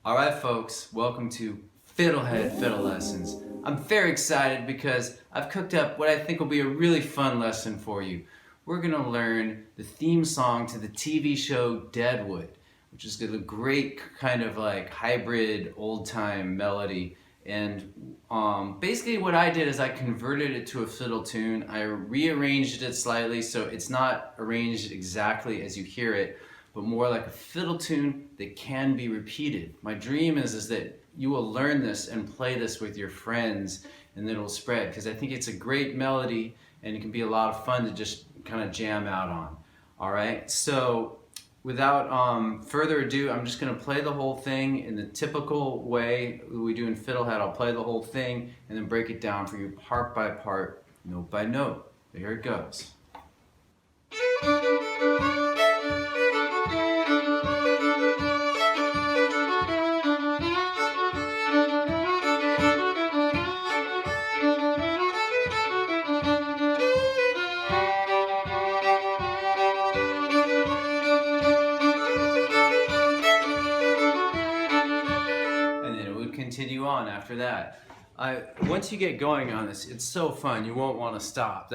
Alright folks, welcome to FiddleHed Fiddle Lessons. I'm very excited because I've cooked up what I think will be a really fun lesson for you. We're going to learn the theme song to the TV show Deadwood, which is a great kind of like hybrid old-time melody. And basically what I did is I converted it to a fiddle tune. I rearranged it slightly so it's not arranged exactly as you hear it, but more like a fiddle tune that can be repeated. My dream is that you will learn this and play this with your friends and it'll spread, because I think it's a great melody and it can be a lot of fun to just kind of jam out on. Alright, so without further ado, I'm just going to play the whole thing in the typical way we do in FiddleHed. I'll play the whole thing and then break it down for you part by part, note by note. Here it goes. Continue on after that. Once you get going on this, it's so fun, you won't want to stop.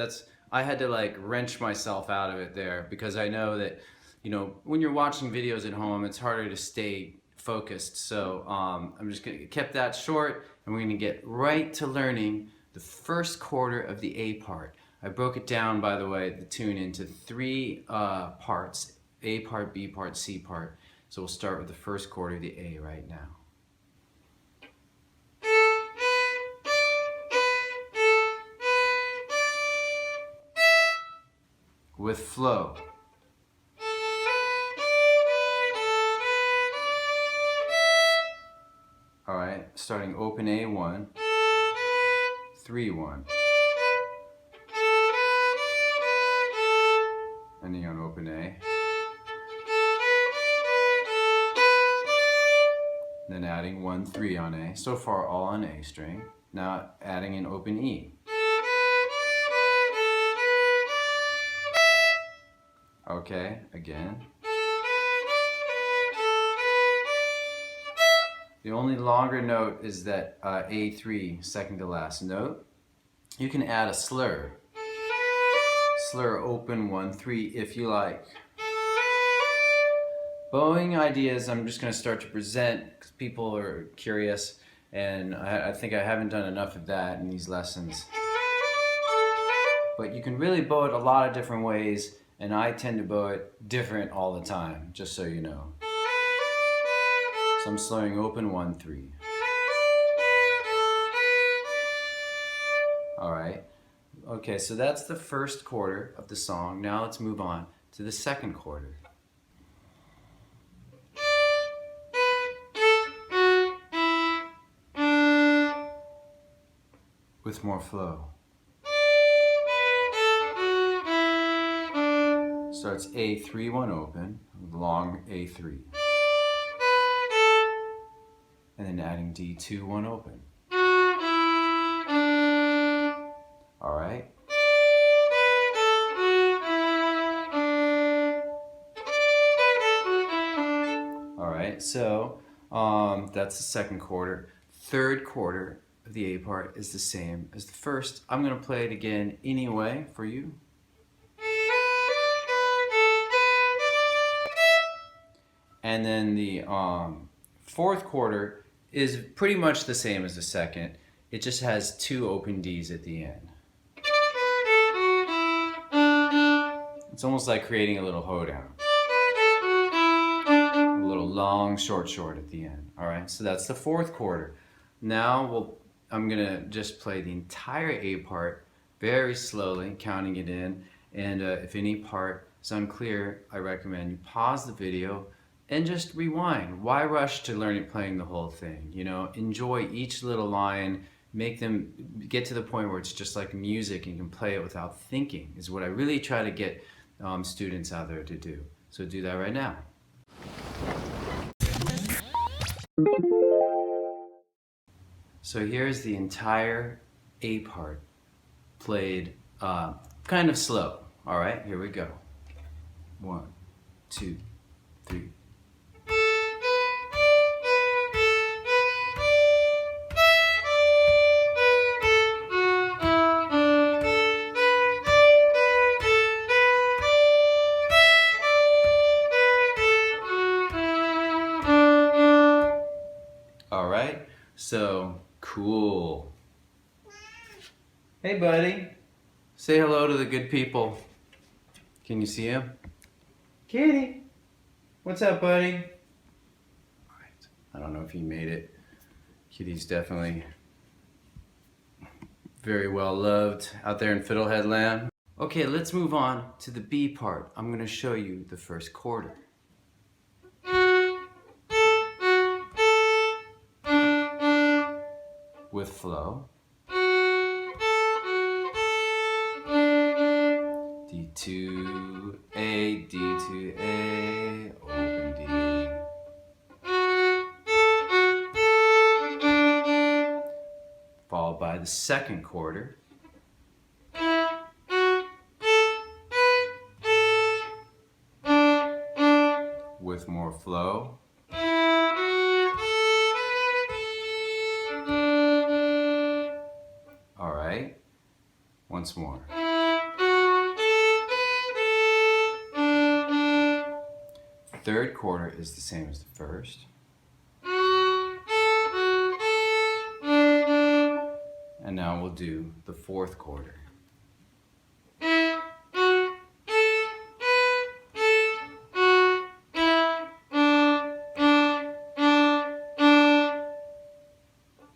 I had to like wrench myself out of it there, because I know that, you know, when you're watching videos at home, it's harder to stay focused. So I'm just gonna keep that short, and we're gonna get right to learning the first quarter of the A part. I broke it down, by the way, the tune into three parts: A part, B part, C part. So we'll start with the first quarter of the A right now. With flow. Alright, starting open A1, 3-1. Ending on open A. Then adding 1-3 on A. So far all on A string. Now adding an open E. Okay, again. The only longer note is that A3, second to last note. You can add a slur. Slur open 1-3 if you like. Bowing ideas I'm just going to start to present because people are curious, and I think I haven't done enough of that in these lessons. But you can really bow it a lot of different ways, and I tend to bow it different all the time, just so you know. So I'm slowing open 1-3. Alright. Okay, so that's the first quarter of the song. Now let's move on to the second quarter. With more flow. Starts A3-1 open, long A3. And then adding D2-1 open. Alright. Alright, so that's the second quarter. Third quarter of the A part is the same as the first. I'm going to play it again anyway for you. And then the fourth quarter is pretty much the same as the second. It just has two open Ds at the end. It's almost like creating a little hoedown. A little long, short, short at the end. Alright, so that's the fourth quarter. Now I'm going to just play the entire A part very slowly, counting it in. And if any part is unclear, I recommend you pause the video and just rewind. Why rush to playing the whole thing? You know, enjoy each little line, make them get to the point where it's just like music and you can play it without thinking, is what I really try to get students out there to do. So do that right now. So here's the entire A part played kind of slow. All right, here we go. 1, 2, 3. So cool. Hey buddy, say hello to the good people. Can you see him? Kitty, what's up buddy? Alright, I don't know if he made it. Kitty's definitely very well loved out there in Fiddlehead land. Okay, let's move on to the B part. I'm going to show you the first quarter. With flow. D to A, D to A, open D. Followed by the second quarter. With more flow. All right, once more. Third quarter is the same as the first. And now we'll do the fourth quarter.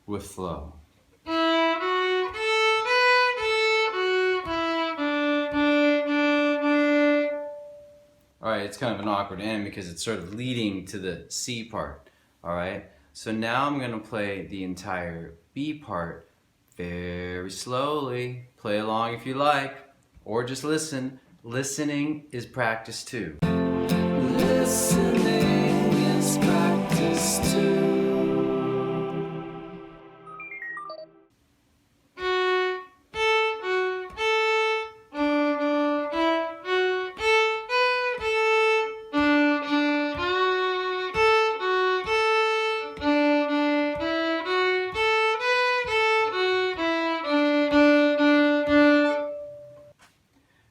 With flow. Alright, it's kind of an awkward end because it's sort of leading to the C part. Alright, so now I'm going to play the entire B part very slowly. Play along if you like, or just listen. Listening is practice too. Listening is practice too.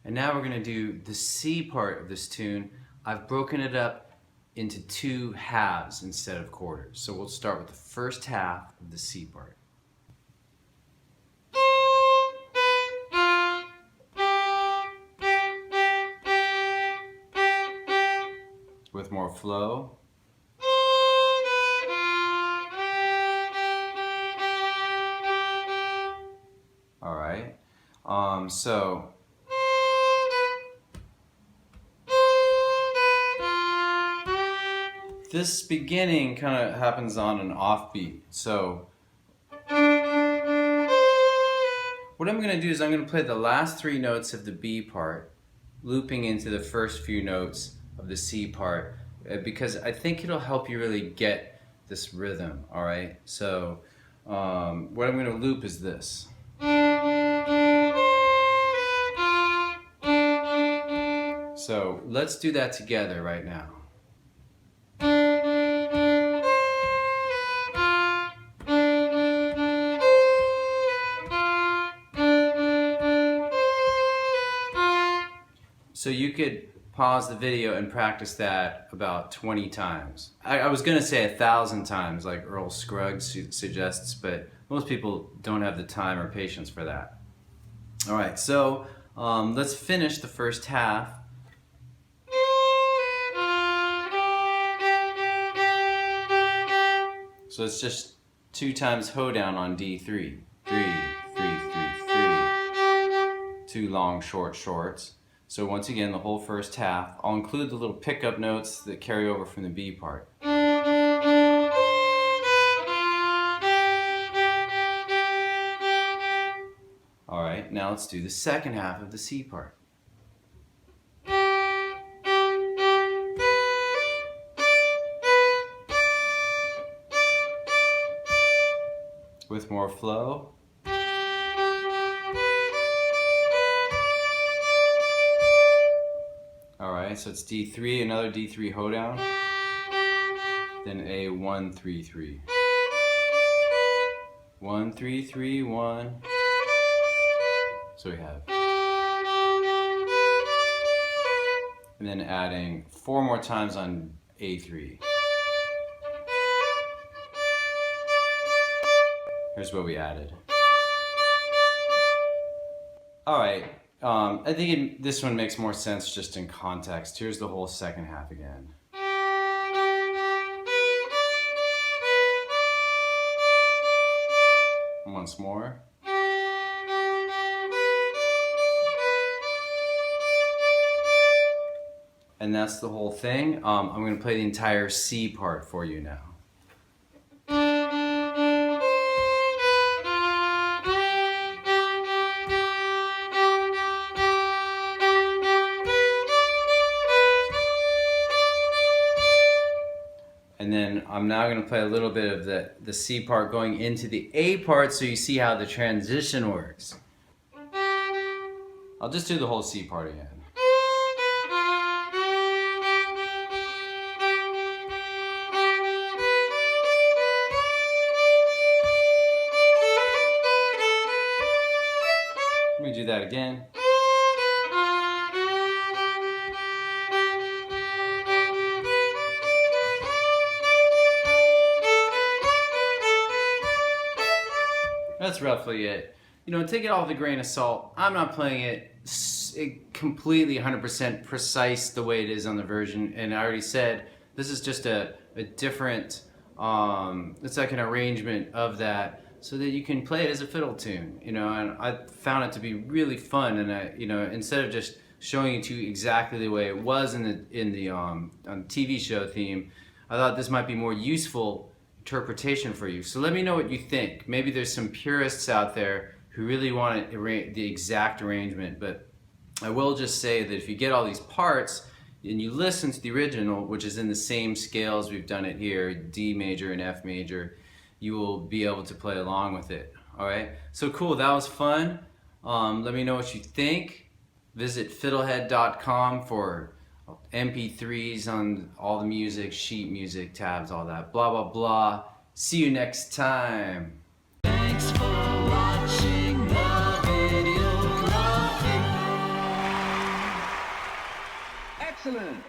And now we're going to do the C part of this tune. I've broken it up into two halves instead of quarters. So we'll start with the first half of the C part. With more flow. All right. So this beginning kind of happens on an offbeat. So what I'm going to do is I'm going to play the last three notes of the B part, looping into the first few notes of the C part, because I think it'll help you really get this rhythm, all right? So what I'm going to loop is this. So let's do that together right now. So you could pause the video and practice that about 20 times. I was gonna say 1,000 times like Earl Scruggs suggests, but most people don't have the time or patience for that. All right, so let's finish the first half. So it's just 2 times hoedown on D3. 3, 3, 3, 3. 2 long short shorts. So once again, the whole first half. I'll include the little pickup notes that carry over from the B part. All right, now let's do the second half of the C part. With more flow. Alright, so it's D3, another D3 hoedown, then a 1, 3, 3. 1, 3, 3, 1. So we have. And then adding 4 more times on A3. Here's what we added. Alright, I think this one makes more sense just in context. Here's the whole second half again. Once more. And that's the whole thing. I'm going to play the entire C part for you now. And then I'm now going to play a little bit of the C part going into the A part so you see how the transition works. I'll just do the whole C part again. Let me do that again. That's roughly it. You know, take it all with a grain of salt. I'm not playing it completely 100% precise the way it is on the version, and I already said this is just a different, it's like an arrangement of that so that you can play it as a fiddle tune, you know, and I found it to be really fun, and you know, instead of just showing it to you exactly the way it was on the TV show theme, I thought this might be more useful interpretation for you. So let me know what you think. Maybe there's some purists out there who really want the exact arrangement, but I will just say that if you get all these parts and you listen to the original, which is in the same scales we've done it here, D major and F major, you will be able to play along with it. Alright, so cool, that was fun. Let me know what you think. Visit FiddleHed.com for MP3s on all the music, sheet music, tabs, all that, blah blah blah. See you next time. Thanks for watching the video. Excellent.